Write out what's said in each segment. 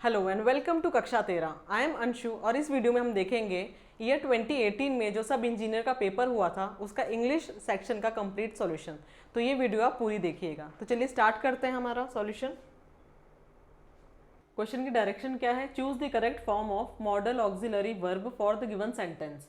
Hello and welcome to कक्षा 13। I am Anshu और इस वीडियो में हम देखेंगे ईयर 2018 में जो सब इंजीनियर का पेपर हुआ था उसका इंग्लिश सेक्शन का कंप्लीट सॉल्यूशन। तो ये वीडियो आप पूरी देखिएगा। तो चलिए स्टार्ट करते हैं हमारा सॉल्यूशन। क्वेश्चन की डायरेक्शन क्या है? Choose the correct form of model auxiliary verb for the given sentence.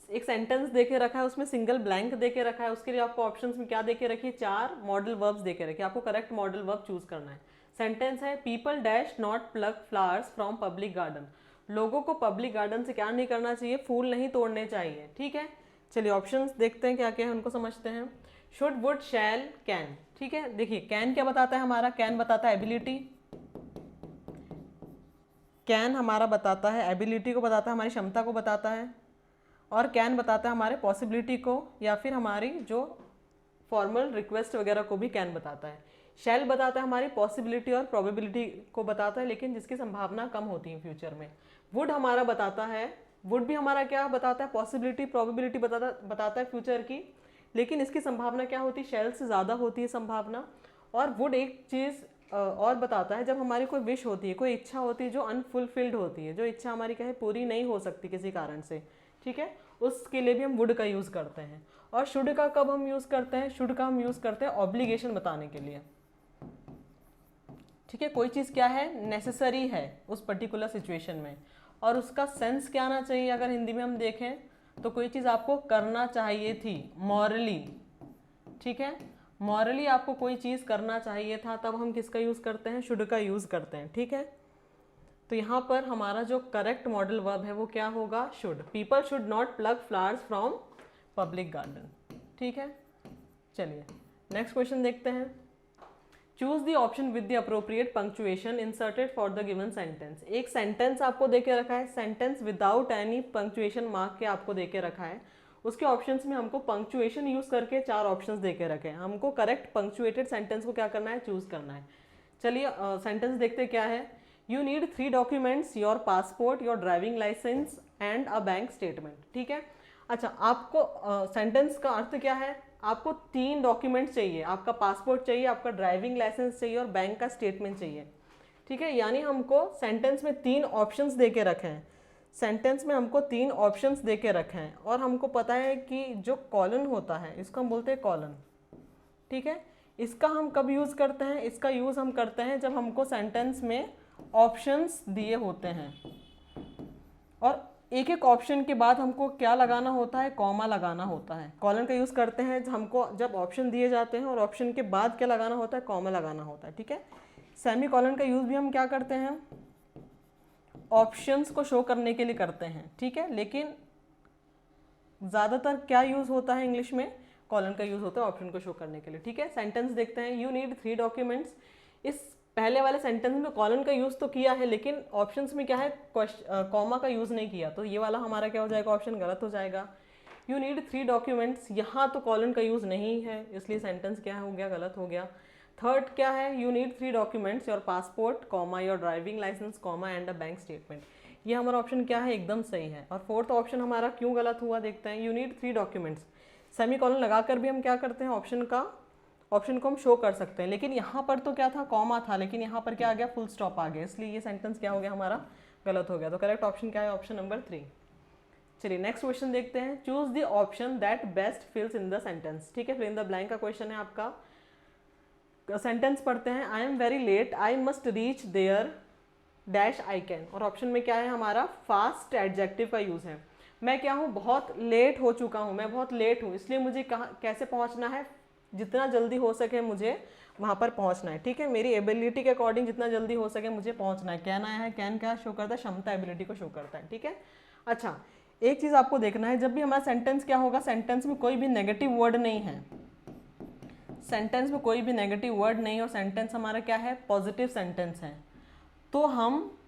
एक सेंटेंस देके रखा है, उसमें सिंगल ब्लैंक देके रखा है, उसके लिए आपको ऑप्शंस में क्या देके रखी है? 4 मॉडल वर्ब्स देके रखे। आपको करेक्ट मॉडल वर्ब चूज करना है। सेंटेंस है people dash not plug flowers from public garden. लोगों को पब्लिक गार्डन से क्या नहीं करना चाहिए? फूल नहीं तोड़ने चाहिए। ठीक है, चलिए ऑप्शंस देखते हैं क्या क्या है, उनको समझते हैं। Should, would, shall, can. ठीक है, देखिए कैन क्या बताता है हमारा? कैन बताता है एबिलिटी। कैन हमारा बताता है एबिलिटी को, बताता है हमारी क्षमता को बताता है। और कैन बताता है हमारे पॉसिबिलिटी को या फिर हमारी जो फॉर्मल रिक्वेस्ट वगैरह को भी कैन बताता है। शैल बताता है हमारी पॉसिबिलिटी और प्रोबेबिलिटी को बताता है, लेकिन जिसकी संभावना कम होती है फ्यूचर में। वुड हमारा बताता है, वुड भी हमारा क्या बताता है? पॉसिबिलिटी प्रोबेबिलिटी बताता है फ्यूचर की, लेकिन इसकी संभावना क्या होती है? शैल से ज़्यादा होती है संभावना। और वुड एक चीज़ और बताता है, जब हमारी कोई विश होती है, कोई इच्छा होती है जो अनफुलफिल्ड होती है, जो इच्छा हमारी क्या है पूरी नहीं हो सकती किसी कारण से, ठीक है, उसके लिए भी हम वुड का यूज़ करते हैं। और शुड का कब हम यूज़ करते हैं? शुड का हम यूज़ करते हैं ऑब्लिगेशन बताने के लिए। ठीक है, कोई चीज़ क्या है? नेसेसरी है उस पर्टिकुलर सिचुएशन में, और उसका सेंस क्या आना चाहिए? अगर हिंदी में हम देखें तो कोई चीज़ आपको करना चाहिए थी मॉरली। ठीक है, मॉरली आपको कोई चीज़ करना चाहिए था, तब हम किसका यूज़ करते हैं? शुड का यूज़ करते हैं। ठीक है, तो यहाँ पर हमारा जो करेक्ट मॉडल वर्ब है वो क्या होगा? Should. People should not plug flowers from public garden. ठीक है, चलिए नेक्स्ट क्वेश्चन देखते हैं। Choose the option with the appropriate punctuation inserted for the given sentence. एक सेंटेंस आपको देके रखा है, sentence without any punctuation mark के आपको देके रखा है। उसके ऑप्शंस में हमको पंक्चुएशन यूज करके 4 ऑप्शंस देके रखे हैं। हमको करेक्ट पंक्चुएटेड सेंटेंस को क्या करना है? चूज करना है। चलिए सेंटेंस देखते क्या है। You need 3 documents, your passport, your driving licence and a bank statement. ठीक है, अच्छा आपको सेंटेंस का अर्थ क्या है? आपको 3 डॉक्यूमेंट्स चाहिए, आपका पासपोर्ट चाहिए, आपका ड्राइविंग लाइसेंस चाहिए और बैंक का स्टेटमेंट चाहिए। ठीक है, यानी हमको सेंटेंस में 3 ऑप्शंस देके रखे हैं। सेंटेंस में हमको 3 ऑप्शंस देके रखे हैं, और हमको पता है कि जो कॉलन होता है इसको हम बोलते हैं कॉलन। ठीक है, इसका हम कब यूज़ करते हैं? इसका यूज़ हम करते हैं जब हमको सेंटेंस में ऑप्शंस दिए होते हैं, और एक एक ऑप्शन के बाद हमको क्या लगाना होता है? कॉमा लगाना होता है। कॉलन का यूज़ करते हैं हमको जब ऑप्शन दिए जाते हैं, और ऑप्शन के बाद क्या लगाना होता है? कॉमा लगाना होता है। ठीक है, सेमी कॉलन का यूज़ भी हम क्या करते हैं? ऑप्शंस को शो करने के लिए करते हैं। ठीक है, लेकिन ज़्यादातर क्या यूज़ होता है इंग्लिश में? कॉलन का यूज़ होता है ऑप्शन को शो करने के लिए। ठीक है, सेंटेंस देखते हैं। You need 3 documents. इस पहले वाले सेंटेंस में कॉलन का यूज़ तो किया है, लेकिन ऑप्शंस में क्या है? कॉमा का यूज़ नहीं किया, तो ये वाला हमारा क्या हो जाएगा? ऑप्शन गलत हो जाएगा। यू नीड 3 डॉक्यूमेंट्स, यहाँ तो कॉलन का यूज़ नहीं है, इसलिए सेंटेंस क्या हो गया? गलत हो गया। थर्ड क्या है? You need 3 documents, your passport comma your driving licence comma and a bank statement. ये हमारा ऑप्शन क्या है? एकदम सही है। और फोर्थ ऑप्शन हमारा क्यों गलत हुआ देखते हैं। You need 3 documents, semi colon लगाकर भी हम क्या करते हैं? ऑप्शन को हम शो कर सकते हैं, लेकिन यहाँ पर तो क्या था? कॉमा था, लेकिन यहाँ पर क्या आ गया? फुल स्टॉप आ गया, इसलिए ये सेंटेंस क्या हो गया? हमारा गलत हो गया। तो करेक्ट ऑप्शन क्या है? Option number 3। चलिए नेक्स्ट क्वेश्चन देखते हैं। Choose the option that best fills in the sentence. ठीक है, फिल इन द ब्लैंक का क्वेश्चन है आपका। सेंटेंस पढ़ते हैं। I am very late, I must reach there dash I can. और ऑप्शन में क्या है हमारा? फास्ट एडजेक्टिव का यूज़ है। मैं क्या हूँ? बहुत लेट हो चुका हूँ, मैं बहुत लेट हूँ, इसलिए मुझे कहाँ कैसे पहुँचना है? जितना जल्दी हो सके मुझे वहाँ पर पहुँचना है। ठीक है, मेरी एबिलिटी के अकॉर्डिंग जितना जल्दी हो सके मुझे पहुँचना है। कैन आया है, कैन क्या शो करता है? क्षमता, एबिलिटी को शो करता है। ठीक है, अच्छा एक चीज़ आपको देखना है, जब भी हमारा सेंटेंस क्या होगा? सेंटेंस में कोई भी नेगेटिव वर्ड नहीं है, सेंटेंस में कोई भी नेगेटिव वर्ड नहीं, और सेंटेंस हमारा क्या है? पॉजिटिव सेंटेंस है, तो हम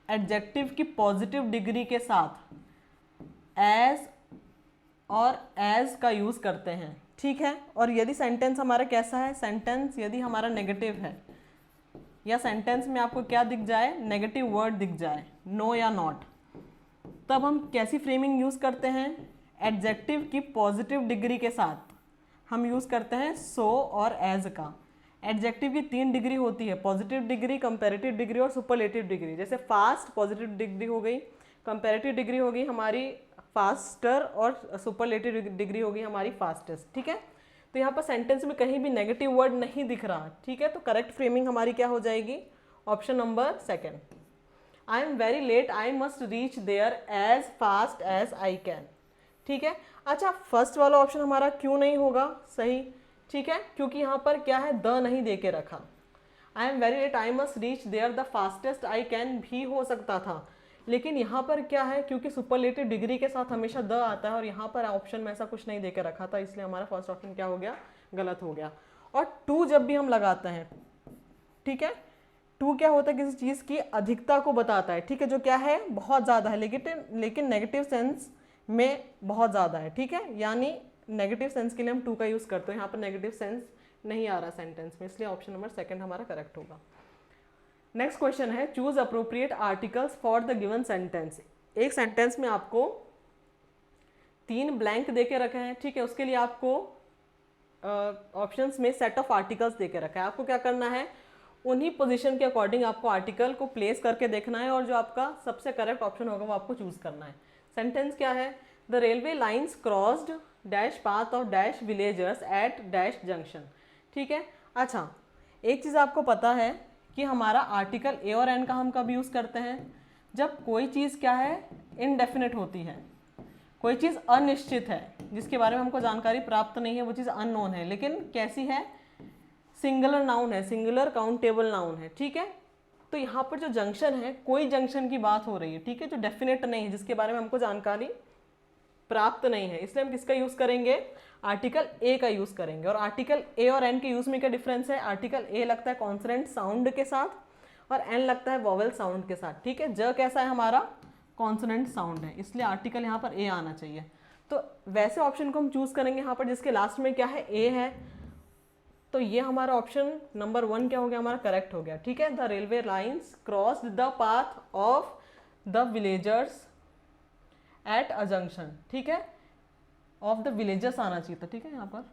एडजेक्टिव की पॉजिटिव डिग्री के साथ एज और एज का यूज़ करते हैं। ठीक है, और यदि सेंटेंस हमारा कैसा है? सेंटेंस यदि हमारा नेगेटिव है, या सेंटेंस में आपको क्या दिख जाए? नेगेटिव वर्ड दिख जाए, नो या नॉट, तब हम कैसी फ्रेमिंग यूज़ करते हैं? एडजेक्टिव की पॉजिटिव डिग्री के साथ हम यूज़ करते हैं सो और एज का। एडजेक्टिव की 3 डिग्री होती है, पॉजिटिव डिग्री, कंपैरेटिव डिग्री और सुपरलेटिव डिग्री। जैसे फास्ट पॉजिटिव डिग्री हो गई, कंपैरेटिव डिग्री हो गई हमारी फास्टर और सुपरलेटिव डिग्री होगी हमारी फास्टेस्ट। ठीक है, तो यहाँ पर सेंटेंस में कहीं भी नेगेटिव वर्ड नहीं दिख रहा। ठीक है, तो करेक्ट फ्रेमिंग हमारी क्या हो जाएगी, option number second. I am very late, I must reach there as fast as I can. ठीक है, अच्छा फर्स्ट वाला ऑप्शन हमारा क्यों नहीं होगा सही? ठीक है, क्योंकि यहाँ पर क्या है, द नहीं दे के रखा। I am very late, I must reach there the fastest I can भी हो सकता था, लेकिन यहाँ पर क्या है, क्योंकि सुपरलेटिव डिग्री के साथ हमेशा द आता है और यहाँ पर ऑप्शन में ऐसा कुछ नहीं देकर रखा था, इसलिए हमारा फर्स्ट ऑप्शन क्या हो गया, गलत हो गया। और टू जब भी हम लगाते हैं, ठीक है, टू क्या होता है, किसी चीज़ की अधिकता को बताता है। ठीक है, जो क्या है, बहुत ज़्यादा है, लेकिन नेगेटिव सेंस में बहुत ज़्यादा है। ठीक है, यानी नेगेटिव सेंस के लिए हम टू का यूज़ करते हैं, यहाँ पर नेगेटिव सेंस नहीं आ रहा सेंटेंस में, इसलिए ऑप्शन नंबर सेकंड हमारा करेक्ट होगा। नेक्स्ट क्वेश्चन है, choose appropriate articles for the given sentence. एक सेंटेंस में आपको 3 ब्लैंक दे के रखे हैं। ठीक है, उसके लिए आपको ऑप्शंस में सेट ऑफ आर्टिकल्स दे के रखा है। आपको क्या करना है, उन्हीं पोजीशन के अकॉर्डिंग आपको आर्टिकल को प्लेस करके देखना है और जो आपका सबसे करेक्ट ऑप्शन होगा वो आपको चूज करना है। सेंटेंस क्या है, the railway lines crossed dash path of dash villagers at dash junction. ठीक है, अच्छा एक चीज़ आपको पता है कि हमारा आर्टिकल ए और एन का हम कब यूज़ करते हैं, जब कोई चीज़ क्या है, इनडेफिनेट होती है, कोई चीज़ अनिश्चित है, जिसके बारे में हमको जानकारी प्राप्त नहीं है, वो चीज़ अननोन है, लेकिन कैसी है, सिंगुलर नाउन है, सिंगुलर काउंटेबल नाउन है। ठीक है, तो यहाँ पर जो जंक्शन है, कोई जंक्शन की बात हो रही है। ठीक है, जो डेफिनेट नहीं है, जिसके बारे में हमको जानकारी प्राप्त नहीं है, इसलिए हम किसका यूज़ करेंगे, आर्टिकल ए का यूज़ करेंगे। और आर्टिकल ए और एन के यूज़ में क्या डिफरेंस है, आर्टिकल ए लगता है कॉन्सोनेंट साउंड के साथ और एन लगता है वॉवेल साउंड के साथ। ठीक है, ज कैसा है हमारा, कॉन्सोनेंट साउंड है, इसलिए आर्टिकल यहाँ पर ए आना चाहिए। तो वैसे ऑप्शन को हम चूज़ करेंगे यहाँ पर जिसके लास्ट में क्या है, ए है, तो ये हमारा ऑप्शन नंबर 1 क्या हो गया, हमारा करेक्ट हो गया। ठीक है, the railway lines crossed the path of the villagers at a junction. ठीक है, ऑफ द विलेजर्स आना चाहिए था। ठीक है, यहाँ पर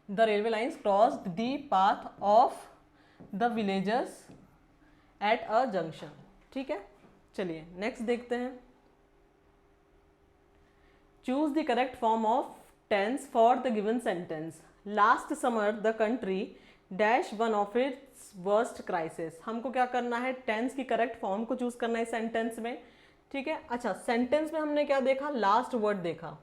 the railway lines crossed the path of the villagers at a junction. ठीक है, चलिए नेक्स्ट देखते हैं। Choose the correct form of tense for the given sentence. Last summer the country dash one of its worst crisis. हमको क्या करना है, tense की करेक्ट फॉर्म को चूज करना है सेंटेंस में। ठीक है, अच्छा सेंटेंस में हमने क्या देखा, लास्ट वर्ड देखा,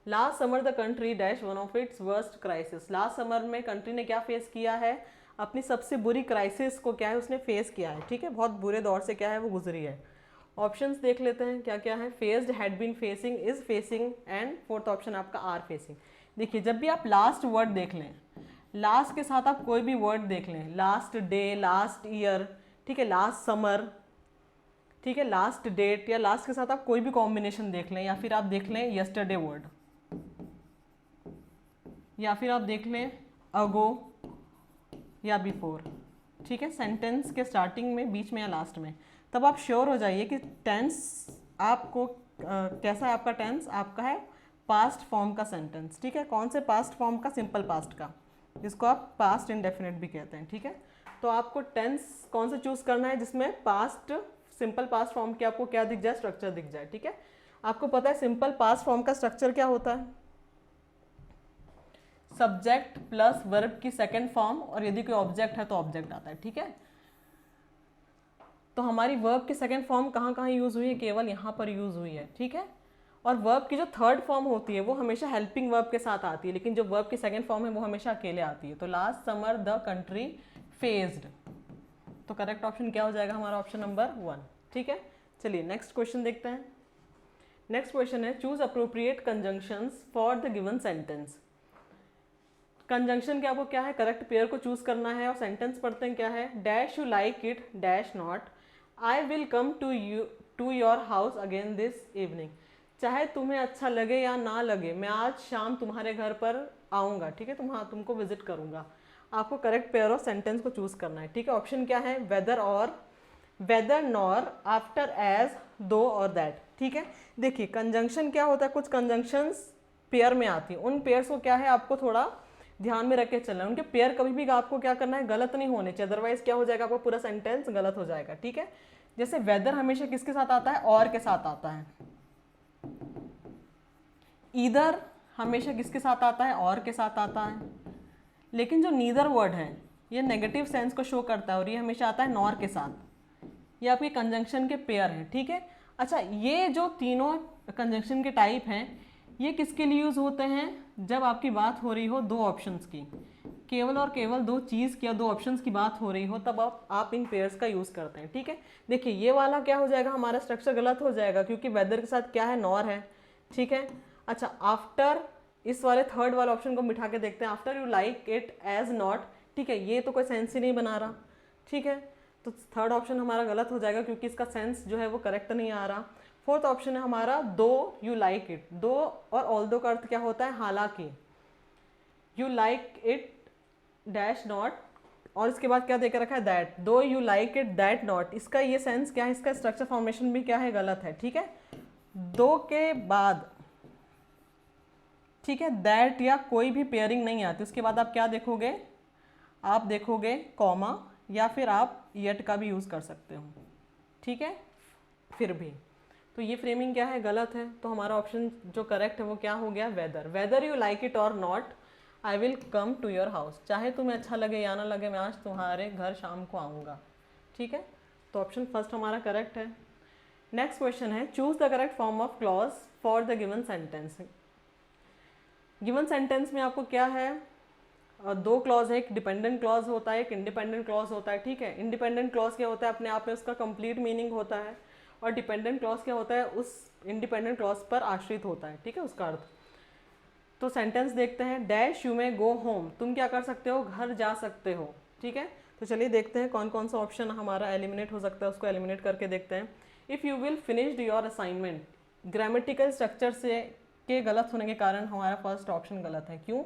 last summer the country dash one of its worst crisis. Last summer में कंट्री ने क्या फेस किया है, अपनी सबसे बुरी क्राइसिस को क्या है उसने फेस किया है। ठीक है, बहुत बुरे दौर से क्या है वो गुजरी है। ऑप्शंस देख लेते हैं क्या क्या है, faced, had been facing, is facing and fourth option आपका आर फेसिंग। देखिए जब भी आप लास्ट वर्ड देख लें, लास्ट के साथ आप कोई भी वर्ड देख लें, लास्ट डे, लास्ट ईयर, ठीक है, लास्ट समर, ठीक है, लास्ट डेट, या लास्ट के साथ आप कोई भी कॉम्बिनेशन देख लें, या फिर आप देख लें यस्टरडे वर्ड, या फिर आप देख लें अगो या बिफोर। ठीक है, सेंटेंस के स्टार्टिंग में, बीच में या लास्ट में, तब आप श्योर हो जाइए कि टेंस आपको कैसा है, आपका टेंस आपका है पास्ट फॉर्म का सेंटेंस। ठीक है, कौन से पास्ट फॉर्म का, सिंपल पास्ट का, जिसको आप पास्ट इंडेफिनिट भी कहते हैं। ठीक है, तो आपको टेंस कौन सा चूज करना है जिसमें पास्ट, सिंपल पास्ट फॉर्म की आपको क्या दिख जाए, स्ट्रक्चर दिख जाए। ठीक है, आपको पता है सिंपल पास्ट फॉर्म का स्ट्रक्चर क्या होता है, सब्जेक्ट प्लस वर्ब की सेकंड फॉर्म, और यदि कोई ऑब्जेक्ट है तो ऑब्जेक्ट आता है। ठीक है, तो हमारी वर्ब की सेकंड फॉर्म कहाँ कहाँ यूज हुई है, केवल यहाँ पर यूज हुई है। ठीक है, और वर्ब की जो थर्ड फॉर्म होती है वो हमेशा हेल्पिंग वर्ब के साथ आती है, लेकिन जो वर्ब की सेकंड फॉर्म है वो हमेशा अकेले आती है। तो last summer the country faced, तो करेक्ट ऑप्शन क्या हो जाएगा हमारा, ऑप्शन नंबर 1। ठीक है, चलिए नेक्स्ट क्वेश्चन देखते हैं। नेक्स्ट क्वेश्चन है, choose appropriate conjunctions for the given sentence. Conjunction के आपको क्या है, करेक्ट पेयर को चूज करना है, और सेंटेंस पढ़ते हैं क्या है, dash you like it dash not, I will come to your house again this evening. चाहे तुम्हें अच्छा लगे या ना लगे, मैं आज शाम तुम्हारे घर पर आऊँगा। ठीक है, तुमको विजिट करूँगा। आपको करेक्ट पेयर ऑफ सेंटेंस को चूज करना है। ठीक है, ऑप्शन क्या है, वेदर और, वेदर नॉर, आफ्टर एज, दो और दैट। ठीक है, देखिए कंजंक्शन क्या होता है, कुछ कंजंक्शंस पेयर में आती है, उन पेयर्स को क्या है आपको थोड़ा ध्यान में रख के चलना है। उनके पेयर कभी भी आपको क्या करना है, गलत नहीं होने चाहिए, अदरवाइज क्या हो जाएगा, आपका पूरा सेंटेंस गलत हो जाएगा। ठीक है, जैसे वेदर हमेशा किसके साथ आता है, और के साथ आता है। ईदर हमेशा किसके साथ आता है, और के साथ आता है। लेकिन जो नीदर वर्ड है ये नेगेटिव सेंस को शो करता है और ये हमेशा आता है नॉर के साथ। ये आपके कंजंक्शन के पेयर हैं। ठीक है, अच्छा ये जो तीनों कंजंक्शन के टाइप हैं ये किसके लिए यूज़ होते हैं, जब आपकी बात हो रही हो दो ऑप्शंस की, केवल और केवल दो चीज़ की या दो ऑप्शंस की बात हो रही हो, तब आप इन पेयर्स का यूज़ करते हैं। ठीक है, देखिए ये वाला क्या हो जाएगा, हमारा स्ट्रक्चर गलत हो जाएगा क्योंकि वेदर के साथ क्या है, नॉर है। ठीक है, अच्छा आफ्टर, इस वाले थर्ड वाले ऑप्शन को बिठा के देखते हैं, after you like it as not. ठीक है, ये तो कोई सेंस ही नहीं बना रहा। ठीक है, तो थर्ड ऑप्शन हमारा गलत हो जाएगा क्योंकि इसका सेंस जो है वो करेक्ट नहीं आ रहा। फोर्थ ऑप्शन है हमारा दो यू लाइक इट, दो और ऑल्दो का अर्थ क्या होता है, हालांकि। You like it dash not, और इसके बाद क्या देकर रखा है, दैट, दो you like it that not, इसका ये सेंस क्या है, इसका स्ट्रक्चर फॉर्मेशन भी क्या है, गलत है। ठीक है, दो के बाद, ठीक है, दैट या कोई भी पेयरिंग नहीं आती, उसके बाद आप क्या देखोगे, आप देखोगे कॉमा, या फिर आप येट का भी यूज़ कर सकते हो। ठीक है, फिर भी तो ये फ्रेमिंग क्या है, गलत है। तो हमारा ऑप्शन जो करेक्ट है वो क्या हो गया, whether. Whether you like it और not I will come to your house, चाहे तुम्हें अच्छा लगे या ना लगे मैं आज तुम्हारे घर शाम को आऊँगा। ठीक है, तो ऑप्शन फर्स्ट हमारा करेक्ट है। नेक्स्ट क्वेश्चन है, choose the correct form of clause for the given sentence. Given sentence में आपको क्या है, दो क्लॉज है, एक डिपेंडेंट क्लॉज होता है, एक इंडिपेंडेंट क्लॉज होता है। ठीक है, इंडिपेंडेंट क्लॉज क्या होता है, अपने आप में उसका कंप्लीट मीनिंग होता है, और डिपेंडेंट क्लॉज क्या होता है, उस इंडिपेंडेंट क्लॉज पर आश्रित होता है। ठीक है, उसका अर्थ। तो सेंटेंस देखते हैं, dash you may go home, तुम क्या कर सकते हो, घर जा सकते हो। ठीक है, तो चलिए देखते हैं कौन कौन सा ऑप्शन हमारा एलिमिनेट हो सकता है, उसको एलिमिनेट करके देखते हैं। If you will finished your assignment, grammatical structure से के गलत होने के कारण हमारा फर्स्ट ऑप्शन गलत है। क्यों,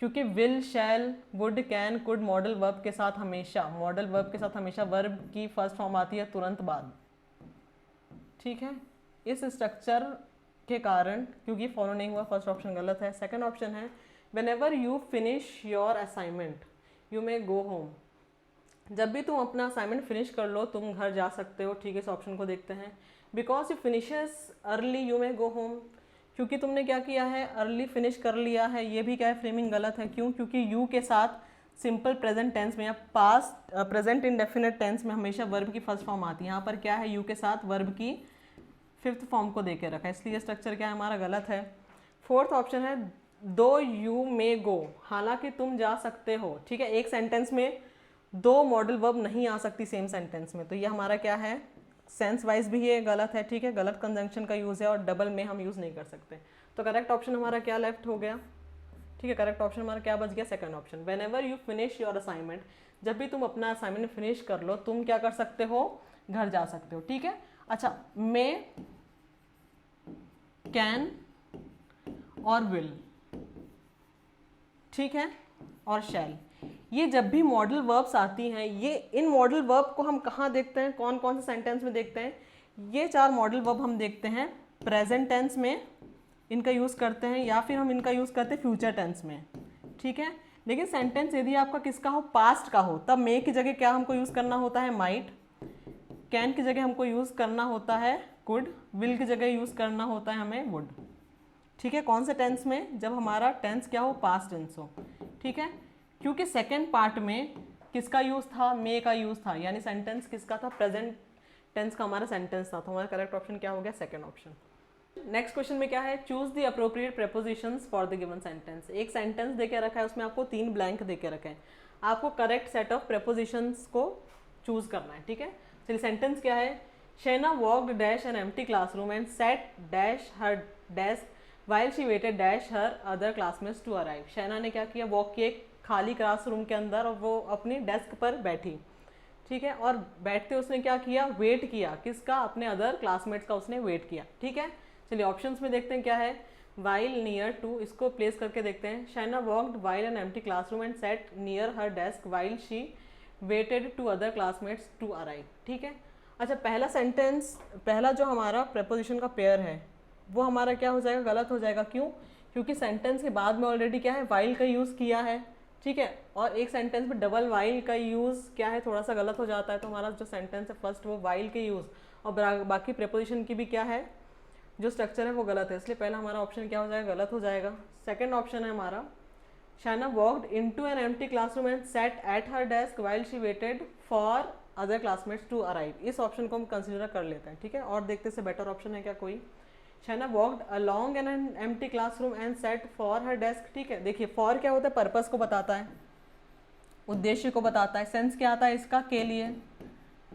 क्योंकि will, shall, would, can, could modal verb के साथ हमेशा, मॉडल वर्ब के साथ हमेशा वर्ब की फर्स्ट फॉर्म आती है तुरंत बाद। ठीक है, इस स्ट्रक्चर के कारण क्योंकि फॉलो नहीं हुआ, फर्स्ट ऑप्शन गलत है। सेकंड ऑप्शन है, when ever you finish your assignment you may go home, जब भी तुम अपना असाइनमेंट फिनिश कर लो तुम घर जा सकते हो। ठीक है, इस ऑप्शन को देखते हैं। Because you finishes early you may go home, क्योंकि तुमने क्या किया है, अर्ली फिनिश कर लिया है, ये भी क्या है, फ्रेमिंग गलत है। क्यों, क्योंकि यू के साथ सिंपल प्रेजेंट टेंस में या पास्ट प्रेजेंट इंडेफिनिट टेंस में हमेशा वर्ब की फर्स्ट फॉर्म आती है। यहाँ पर क्या है, यू के साथ वर्ब की फिफ्थ फॉर्म को देके रखा है, इसलिए स्ट्रक्चर क्या है हमारा गलत है। फोर्थ ऑप्शन है, दो यू मे गो, हालांकि तुम जा सकते हो। ठीक है, एक सेंटेंस में दो मॉडल वर्ब नहीं आ सकती सेम सेंटेंस में, तो ये हमारा क्या है, सेंस वाइज भी ये गलत है। ठीक है, गलत कंजंक्शन का यूज़ है और डबल में हम यूज़ नहीं कर सकते। तो करेक्ट ऑप्शन हमारा क्या लेफ्ट हो गया, ठीक है, करेक्ट ऑप्शन हमारा क्या बच गया, second option. When ever you finish your assignment, जब भी तुम अपना असाइनमेंट फिनिश कर लो तुम क्या कर सकते हो, घर जा सकते हो। ठीक है, अच्छा मे, कैन और विल, ठीक है, और शैल, ये जब भी मॉडल वर्ब्स आती हैं, ये इन मॉडल वर्ब को हम कहाँ देखते हैं, कौन कौन से सेंटेंस में देखते हैं, ये चार मॉडल वर्ब हम देखते हैं प्रेजेंट टेंस में इनका यूज़ करते हैं, या फिर हम इनका यूज़ करते हैं फ्यूचर टेंस में। ठीक है, लेकिन सेंटेंस यदि आपका किसका हो, पास्ट का हो, तब मे की जगह क्या हमको यूज़ करना होता है, माइट, कैन की जगह हमको यूज़ करना होता है कुड, विल की जगह यूज़ करना होता है हमें वुड। ठीक है, कौन से टेंस में, जब हमारा टेंस क्या हो, पास्ट टेंस हो। ठीक है, क्योंकि सेकेंड पार्ट में किसका यूज़ था, मे का यूज़ था, यानी सेंटेंस किसका था, प्रेजेंट टेंस का हमारा सेंटेंस था, तो हमारा करेक्ट ऑप्शन क्या हो गया, सेकेंड ऑप्शन। नेक्स्ट क्वेश्चन में क्या है, choose the appropriate prepositions for the given sentence. एक सेंटेंस देके रखा है, उसमें आपको 3 ब्लैंक देके रखे हैं, आपको करेक्ट सेट ऑफ प्रेपोजिशंस को चूज करना है। ठीक है, चलिए सेंटेंस क्या है, Shaina walked dash an empty classroom and sat dash her desk while she waited dash her other classmates to arrive. Shaina ने क्या किया, वॉक किए खाली क्लासरूम के अंदर और वो अपनी डेस्क पर बैठी। ठीक है, और बैठते उसने क्या किया, वेट किया, किसका, अपने अदर क्लासमेट्स का उसने वेट किया। ठीक है, चलिए ऑप्शंस में देखते हैं क्या है, वाइल नियर टू, इसको प्लेस करके देखते हैं। Shaina walked while an empty classroom and sat near her desk while she waited to other classmates to arrive. ठीक है, अच्छा पहला सेंटेंस, पहला जो हमारा प्रेपोजिशन का पेयर है वो हमारा क्या हो जाएगा, गलत हो जाएगा। क्यों, क्योंकि सेंटेंस के बाद में ऑलरेडी क्या है, वाइल का यूज़ किया है, ठीक है, और एक सेंटेंस में डबल वाइल का यूज़ क्या है, थोड़ा सा गलत हो जाता है। तो हमारा जो सेंटेंस है फर्स्ट वो वाइल के यूज़ और बाकी प्रेपोजिशन की भी क्या है, जो स्ट्रक्चर है वो गलत है, इसलिए पहला हमारा ऑप्शन क्या हो जाएगा, गलत हो जाएगा। सेकेंड ऑप्शन है हमारा, Shaina walked into an empty classroom and sat at her desk while she waited for other classmates to arrive. इस ऑप्शन को हम कंसिडर कर लेते हैं, ठीक है, और देखते से बेटर ऑप्शन है क्या कोई। Shaina walked along N empty classroom and set for her desk, ठीक है। देखिए फॉर क्या होता है, पर्पस को बताता है, उद्देश्य को बताता है। सेंस क्या आता है इसका, के लिए,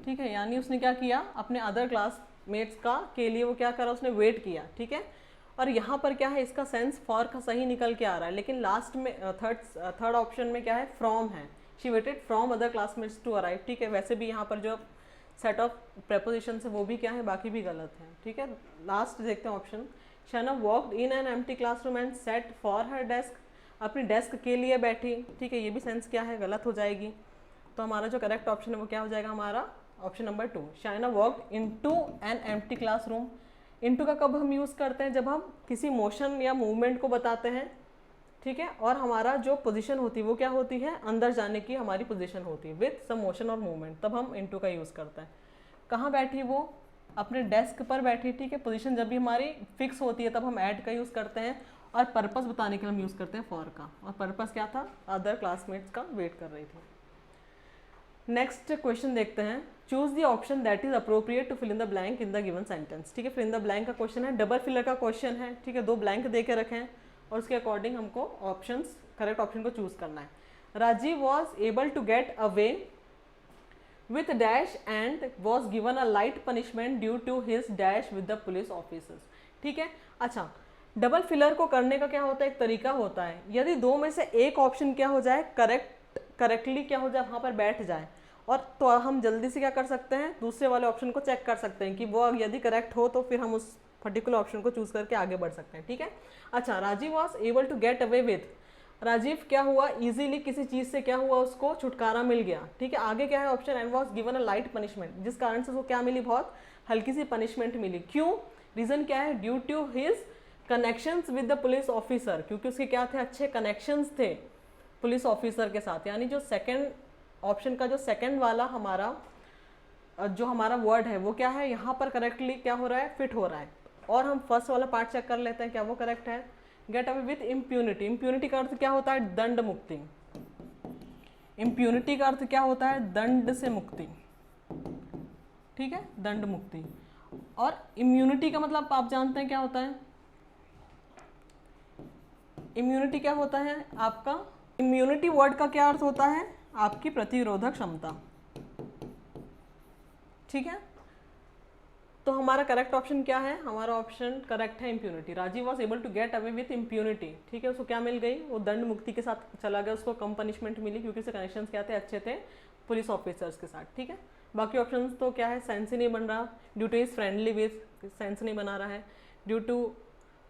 ठीक है, यानी उसने क्या किया, अपने अदर क्लासमेट्स का के लिए वो क्या करा, उसने वेट किया, ठीक है। और यहाँ पर क्या है, इसका सेंस फॉर का सही निकल के आ रहा है, लेकिन लास्ट में थर्ड ऑप्शन में क्या है, फ्रॉम है, she waited from other classmates to arrive, ठीक है। वैसे भी यहाँ पर जो सेट ऑफ प्रेपोजिशन है वो भी क्या है, बाकी भी गलत है, ठीक है। लास्ट देखते हैं option, Shaina walked in an empty classroom and set for her desk, अपनी डेस्क के लिए बैठी, ठीक है, ये भी सेंस क्या है, गलत हो जाएगी। तो हमारा जो करेक्ट ऑप्शन है वो क्या हो जाएगा, हमारा option number 2, Shaina walked into an empty classroom. Into का कब हम यूज़ करते हैं, जब हम किसी मोशन या मूवमेंट को बताते हैं, ठीक है, और हमारा जो पोजीशन होती है वो क्या होती है, अंदर जाने की हमारी पोजीशन होती है विथ सम मोशन और मूवमेंट, तब हम इनटू का यूज़ करते हैं। कहाँ बैठी वो, अपने डेस्क पर बैठी, ठीक है। पोजीशन जब भी हमारी फिक्स होती है तब हम ऐड का यूज़ करते हैं, और पर्पस बताने के लिए हम यूज़ करते हैं फॉर का, और पर्पस क्या था, अदर क्लासमेट्स का वेट कर रही थी। नेक्स्ट क्वेश्चन देखते हैं, choose the option that is appropriate to fill in the blank in the given sentence, ठीक है। फिल इन द ब्लैंक का क्वेश्चन है, डबल फिलर का क्वेश्चन है, ठीक है, 2 ब्लैंक दे के रखे हैं और उसके अकॉर्डिंग हमको ऑप्शंस, करेक्ट ऑप्शन को चूज करना है। Rajiv was able to get away with dash and was given a light punishment due to his dash with the police officers, ठीक है। अच्छा, डबल फिलर को करने का क्या होता है, एक तरीका होता है, यदि 2 में से एक ऑप्शन क्या हो जाए, करेक्टली क्या हो जाए, वहाँ पर बैठ जाए, और तो हम जल्दी से क्या कर सकते हैं, दूसरे वाले ऑप्शन को चेक कर सकते हैं कि वो यदि करेक्ट हो तो फिर हम उस पर्टिकुलर ऑप्शन को चूज करके आगे बढ़ सकते हैं, ठीक है। अच्छा, Rajiv was able to get away with, Rajiv क्या हुआ, इजीली किसी चीज से क्या हुआ, उसको छुटकारा मिल गया, ठीक है। आगे क्या है option, and was given a light punishment, जिस कारण से उसको क्या मिली, बहुत हल्की सी पनिशमेंट मिली। क्यों, रीजन क्या है, due to his connections with the police officer, क्योंकि उसके क्या थे, अच्छे कनेक्शंस थे पुलिस ऑफिसर के साथ। यानी जो सेकंड ऑप्शन का जो सेकंड वाला हमारा जो हमारा वर्ड है वो क्या है, यहाँ पर करेक्टली क्या हो रहा है, फिट हो रहा है। और हम फर्स्ट वाला पार्ट चेक कर लेते हैं, क्या वो करेक्ट है, gate away with impunity. Impunity का अर्थ क्या होता है, दंड मुक्ति। इम्प्यूनिटी का अर्थ क्या होता है, दंड से मुक्ति, ठीक है, दंड मुक्ति। और इम्यूनिटी का मतलब आप जानते हैं क्या होता है, इम्यूनिटी क्या होता है आपका, इम्यूनिटी वर्ड का क्या अर्थ होता है, आपकी प्रतिरोधक क्षमता, ठीक है। तो हमारा करेक्ट ऑप्शन क्या है, हमारा ऑप्शन करेक्ट है impunity. Rajiv was able to get away with impunity, ठीक है, उसको क्या मिल गई, वो दंड मुक्ति के साथ चला गया, उसको कम पनिशमेंट मिली क्योंकि उसके कनेक्शंस क्या थे, अच्छे थे पुलिस ऑफिसर्स के साथ, ठीक है। बाकी ऑप्शन तो क्या है, सेंस ही नहीं बन रहा, due to his friendly with, sense नहीं बना रहा है, due to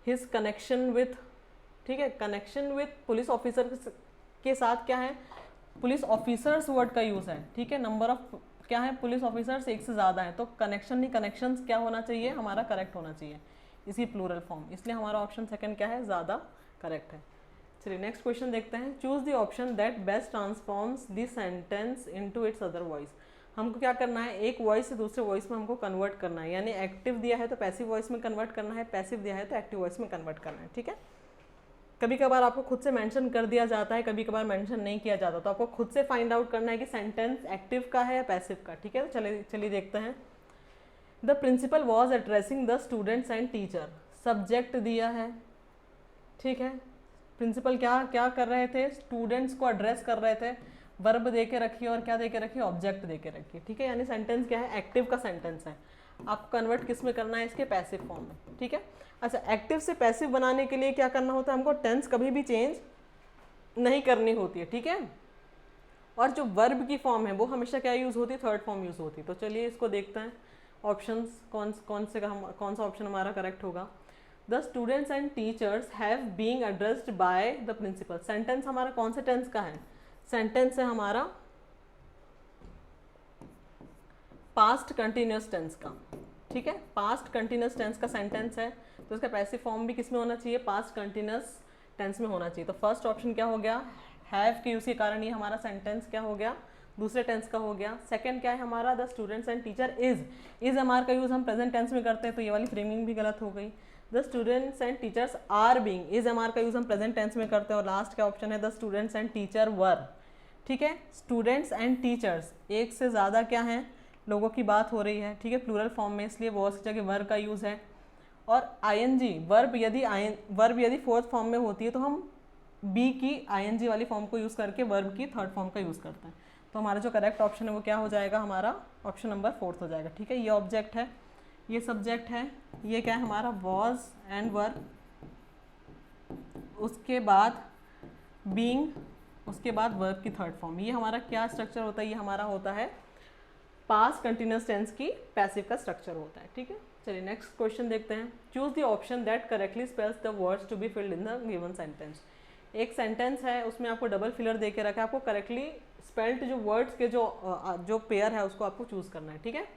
his connection with, ठीक है, कनेक्शन विथ पुलिस ऑफिसर के साथ क्या है, पुलिस ऑफिसर्स वर्ड का यूज़ है, ठीक है। नंबर ऑफ क्या है, पुलिस ऑफिसर्स एक से ज़्यादा है, तो कनेक्शन नहीं, कनेक्शंस क्या होना चाहिए, हमारा करेक्ट होना चाहिए, इसी प्लूरल फॉर्म, इसलिए हमारा ऑप्शन सेकंड क्या है, ज़्यादा करेक्ट है। चलिए नेक्स्ट क्वेश्चन देखते हैं, choose the option that best transforms the sentence into its other voice. हमको क्या करना है, एक वॉइस से दूसरे वॉइस में हमको कन्वर्ट करना है, यानी एक्टिव दिया है तो पैसिव वॉइस में कन्वर्ट करना है, पैसिव दिया है तो एक्टिव वॉइस में कन्वर्ट करना है, ठीक है। कभी कभार आपको खुद से मेंशन कर दिया जाता है, कभी कभार मेंशन नहीं किया जाता, तो आपको खुद से फाइंड आउट करना है कि सेंटेंस एक्टिव का है या पैसिव का, ठीक है। तो चलिए देखते हैं, the principal was addressing the students and teacher, subject दिया है, ठीक है। प्रिंसिपल क्या क्या कर रहे थे, स्टूडेंट्स को एड्रेस कर रहे थे, वर्ब दे के रखिए और क्या दे के रखिए, ऑब्जेक्ट दे के रखिए, ठीक है। यानी सेंटेंस क्या है, एक्टिव का सेंटेंस है, आपको कन्वर्ट किस में करना है, इसके पैसिव फॉर्म में, ठीक है। अच्छा, एक्टिव से पैसिव बनाने के लिए क्या करना होता है, हमको टेंस कभी भी चेंज नहीं करनी होती है, ठीक है। और जो वर्ब की फॉर्म है वो हमेशा क्या यूज़ होती है, थर्ड फॉर्म यूज़ होती है। तो चलिए इसको देखते हैं, ऑप्शंस कौन सा ऑप्शन हमारा करेक्ट होगा। The students and teachers have being addressed by the principal, sentence हमारा कौन से टेंस का है, सेंटेंस है हमारा पास्ट कंटिन्यूस टेंस का, ठीक है। पास्ट कंटिन्यूस टेंस का सेंटेंस है तो उसका पैसिव फॉर्म भी किस में होना चाहिए, पास्ट कंटिन्यूस टेंस में होना चाहिए। तो फर्स्ट ऑप्शन क्या हो गया, हैव के यूज के कारण ये हमारा सेंटेंस क्या हो गया, दूसरे टेंस का हो गया। सेकंड क्या है हमारा, the students and teacher is am are का यूज़ हम प्रेजेंट टेंस में करते हैं तो ये वाली फ्रेमिंग भी गलत हो गई। The students and teachers are being, is am are का यूज़ हम प्रेजेंट टेंस में करते हैं। और लास्ट का ऑप्शन है the students and teacher were, ठीक है। स्टूडेंट्स एंड टीचर्स, एक से ज़्यादा क्या है लोगों की बात हो रही है, ठीक है, प्लूरल फॉर्म में, इसलिए वर्ब की जगह वर का यूज़ है। और आईएनजी वर्ब यदि फोर्थ फॉर्म में होती है तो हम बी की आईएनजी वाली फॉर्म को यूज़ करके वर्ब की थर्ड फॉर्म का यूज़ करते हैं। तो हमारा जो करेक्ट ऑप्शन है वो क्या हो जाएगा, हमारा ऑप्शन नंबर 4 हो जाएगा, ठीक है। ये ऑब्जेक्ट है, ये सब्जेक्ट है, ये क्या है हमारा वॉज एंड वर, उसके बाद बीइंग, उसके बाद वर्ब की थर्ड फॉर्म। ये हमारा क्या स्ट्रक्चर होता है, ये हमारा होता है पास्ट कंटिन्यूस टेंस की पैसिव का स्ट्रक्चर होता है, ठीक है। चलिए नेक्स्ट क्वेश्चन देखते हैं। Choose the option that correctly spells the words to be filled in the given sentence. एक सेंटेंस है उसमें आपको डबल फिलर दे के रखा है, आपको करेक्टली स्पेल्ड जो वर्ड्स के जो पेयर है उसको आपको चूज करना है, ठीक है।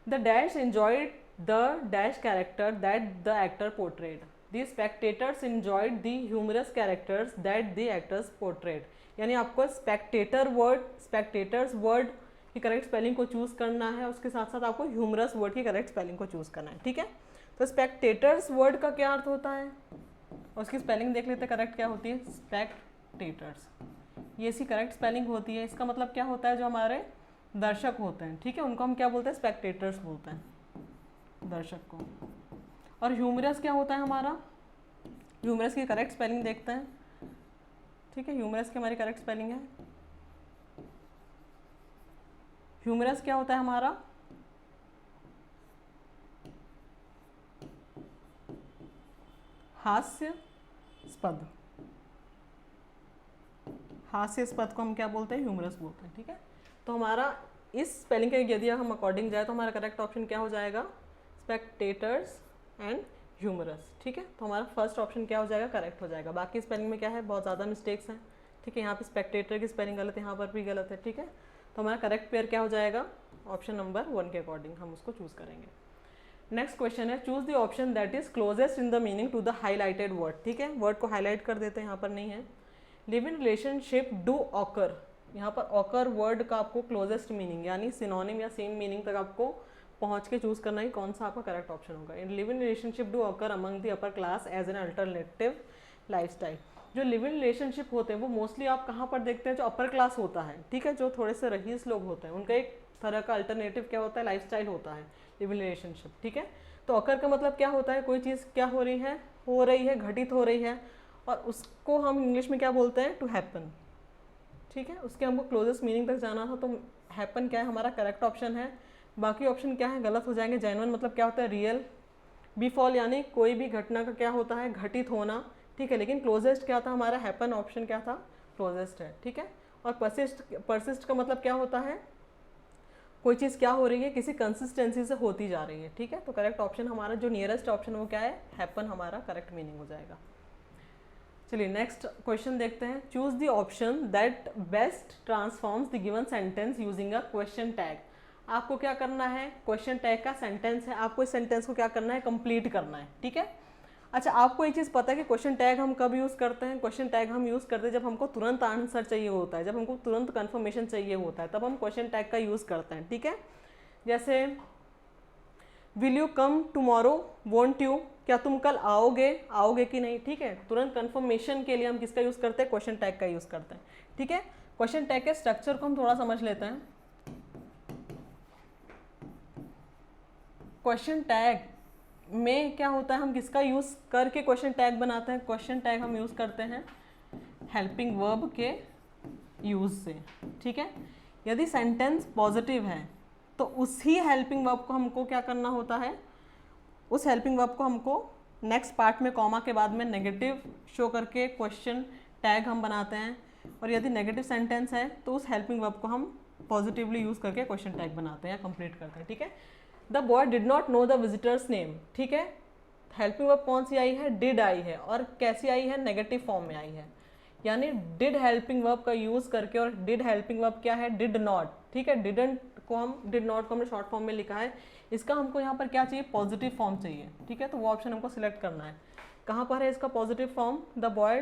The dash enjoyed the dash character that the actor portrayed, the spectators enjoyed the humorous characters that the actors portrayed. यानी आपको स्पेक्टेटर्स वर्ड की करेक्ट स्पेलिंग को चूज करना है, उसके साथ साथ आपको ह्यूमरस वर्ड की करेक्ट स्पेलिंग को चूज करना है, ठीक है। तो स्पेक्टेटर्स वर्ड का क्या अर्थ होता है, उसकी स्पेलिंग देख लेते हैं करेक्ट क्या होती है, स्पेक्टेटर्स, ये इसकी करेक्ट स्पेलिंग होती है। इसका मतलब क्या होता है, जो हमारे दर्शक होते हैं, ठीक है, उनको हम क्या बोलते हैं, स्पेक्टेटर्स बोलते हैं, दर्शक को। और ह्यूमरस क्या होता है हमारा, ह्यूमरस की करेक्ट स्पेलिंग देखते हैं, ठीक है। ह्यूमरस की हमारी करेक्ट स्पेलिंग है, ह्यूमरस क्या होता है हमारा, हास्यास्पद, हास्यास्पद को हम क्या बोलते हैं, ह्यूमरस बोलते हैं, ठीक है। तो हमारा इस स्पेलिंग के यदि हम अकॉर्डिंग जाए तो हमारा करेक्ट ऑप्शन क्या हो जाएगा, स्पेक्टेटर्स एंड ह्यूमरस, ठीक है। तो हमारा फर्स्ट ऑप्शन क्या हो जाएगा, करेक्ट हो जाएगा। बाकी स्पेलिंग में क्या है, बहुत ज़्यादा मिस्टेक्स हैं, ठीक है। यहाँ पे स्पेक्टेटर की स्पेलिंग गलत है, यहाँ पर भी गलत है, ठीक है। तो हमारा करेक्ट पेयर क्या हो जाएगा, ऑप्शन नंबर 1 के अकॉर्डिंग हम उसको चूज़ करेंगे। नेक्स्ट क्वेश्चन है, choose the option that is closest in the meaning to the highlighted word, ठीक है। वर्ड को हाईलाइट कर देते हैं, यहाँ पर नहीं है। Live in relationship do occur, यहाँ पर ऑकर वर्ड का आपको क्लोजेस्ट मीनिंग यानी सिनोनिम या सेम मीनिंग तक आपको पहुँच के चूज करना है कौन सा आपका करेक्ट ऑप्शन होगा। In live in relationship do occur among the upper class as an alternative lifestyle. जो लिव इन रिलेशनशिप होते हैं वो मोस्टली आप कहाँ पर देखते हैं, जो अपर क्लास होता है, ठीक है, जो थोड़े से रईस लोग होते हैं, उनका एक तरह का अल्टरनेटिव क्या होता है, लाइफस्टाइल होता है लिव इन रिलेशनशिप, ठीक है। तो ऑकर का मतलब क्या होता है, कोई चीज़ क्या हो रही है, घटित हो रही है, और उसको हम इंग्लिश में क्या बोलते हैं, टू हैपन, ठीक है। उसके हमको क्लोजेस्ट मीनिंग तक जाना था, तो हैपन क्या है हमारा करेक्ट ऑप्शन है। बाकी ऑप्शन क्या है, गलत हो जाएंगे। जेन्युइन मतलब क्या होता है, रियल। बिफॉल यानी कोई भी घटना का क्या होता है, घटित होना, ठीक है। लेकिन क्लोजेस्ट क्या था हमारा, हैपन ऑप्शन क्या था, क्लोजेस्ट है, ठीक है। और परसिस्ट का मतलब क्या होता है, कोई चीज़ क्या हो रही है, किसी कंसिस्टेंसी से होती जा रही है, ठीक है। तो करेक्ट ऑप्शन हमारा जो नियरेस्ट ऑप्शन वो क्या है, हैपन हमारा करेक्ट मीनिंग हो जाएगा। चलिए नेक्स्ट क्वेश्चन देखते हैं। Choose the option that best transforms the given sentence using a question tag. आपको क्या करना है, क्वेश्चन टैग का सेंटेंस है, आपको इस सेंटेंस को क्या करना है, कंप्लीट करना है, ठीक है। अच्छा, आपको ये चीज़ पता है कि क्वेश्चन टैग हम कब यूज़ करते हैं, क्वेश्चन टैग हम यूज़ करते हैं जब हमको तुरंत आंसर चाहिए होता है, जब हमको तुरंत कंफर्मेशन चाहिए होता है, तब हम क्वेश्चन टैग का यूज़ करते हैं, ठीक है। जैसे will you come tomorrow, won't you, क्या तुम कल आओगे कि नहीं, ठीक है। तुरंत कंफर्मेशन के लिए हम किसका यूज़ करते हैं, क्वेश्चन टैग का यूज़ करते हैं, ठीक है। क्वेश्चन टैग के स्ट्रक्चर को हम थोड़ा समझ लेते हैं। क्वेश्चन टैग में क्या होता है, हम किसका यूज़ करके क्वेश्चन टैग बनाते हैं, क्वेश्चन टैग हम यूज़ करते हैं हेल्पिंग वर्ब के यूज़ से, ठीक है। यदि सेंटेंस पॉजिटिव है तो उसी हेल्पिंग वर्ब को हमको क्या करना होता है, उस हेल्पिंग वर्ब को हमको नेक्स्ट पार्ट में कॉमा के बाद में नेगेटिव शो करके क्वेश्चन टैग हम बनाते हैं। और यदि नेगेटिव सेंटेंस है तो उस हेल्पिंग वर्ब को हम पॉजिटिवली यूज़ करके क्वेश्चन टैग बनाते हैं या कंप्लीट करते हैं, ठीक है। The boy did not know the visitors name, ठीक है। हेल्पिंग वर्ब कौन सी आई है, डिड आई है, और कैसी आई है, नेगेटिव फॉर्म में आई है। यानी डिड हेल्पिंग वर्ब का यूज़ करके, और डिड हेल्पिंग वर्ब क्या है, डिड नॉट, ठीक है। डिडंट को हम डिड नॉट को हमने शॉर्ट फॉर्म में लिखा है, इसका हमको यहाँ पर क्या चाहिए, पॉजिटिव फॉर्म चाहिए, ठीक है। तो वो ऑप्शन हमको सिलेक्ट करना है। कहाँ पर है इसका positive form, the boy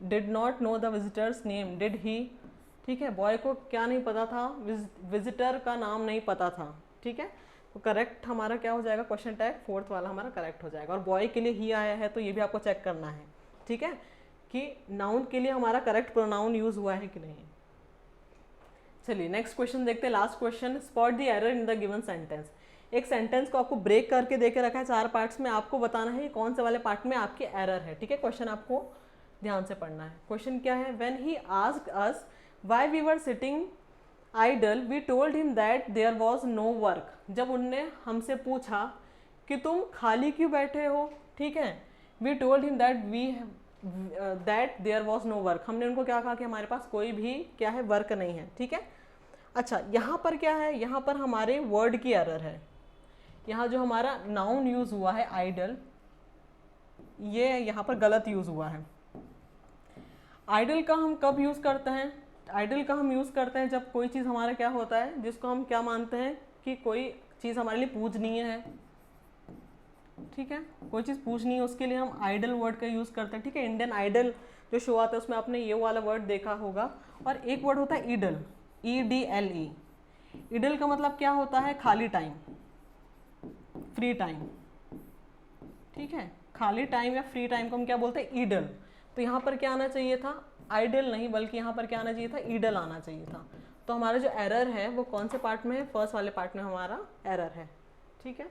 did not know the visitors name, did he, ठीक है। बॉय को क्या नहीं पता था, विजिटर का नाम नहीं पता था, ठीक है। तो करेक्ट हमारा क्या हो जाएगा, क्वेश्चन टैग फोर्थ वाला हमारा करेक्ट हो जाएगा। और बॉय के लिए ही आया है तो ये भी आपको चेक करना है, ठीक है, कि नाउन के लिए हमारा करेक्ट प्रोनाउन यूज हुआ है कि नहीं। चलिए नेक्स्ट क्वेश्चन देखते हैं, last question, spot the error in the given sentence. एक सेंटेंस को आपको ब्रेक करके देके रखा है 4 पार्ट्स में, आपको बताना है कौन से वाले पार्ट में आपकी एरर है, ठीक है। क्वेश्चन आपको ध्यान से पढ़ना है। क्वेश्चन क्या है, when he asked us why we were sitting idle we told him that there was no work. जब उनने हमसे पूछा कि तुम खाली क्यों बैठे हो, ठीक है, we told him that there was no work, हमने उनको क्या कहा कि हमारे पास कोई भी क्या है, वर्क नहीं है, ठीक है। अच्छा यहाँ पर क्या है, यहाँ पर हमारे वर्ड की एरर है। यहाँ जो हमारा नाउन यूज हुआ है आइडल, ये यहाँ पर गलत यूज हुआ है। आइडल का हम कब यूज करते हैं, आइडल का हम यूज करते हैं जब कोई चीज़ हमारा क्या होता है, जिसको हम क्या मानते हैं कि कोई चीज़ हमारे लिए पूजनीय है, ठीक है, कोई चीज़ पूछनी है, उसके लिए हम आइडल वर्ड का यूज़ करते हैं, ठीक है। इंडियन आइडल जो शो आता है उसमें आपने ये वाला वर्ड देखा होगा। और एक वर्ड होता है ईडल, EDLE। ईडल का मतलब क्या होता है, खाली टाइम, फ्री टाइम, ठीक है। खाली टाइम या फ्री टाइम को हम क्या बोलते हैं, ईडल। तो यहाँ पर क्या आना चाहिए था, आइडल नहीं, बल्कि यहाँ पर क्या आना चाहिए था, ईडल आना चाहिए था। तो हमारा जो एरर है वो कौन से पार्ट में है, फर्स्ट वाले पार्ट में हमारा एरर है, ठीक है।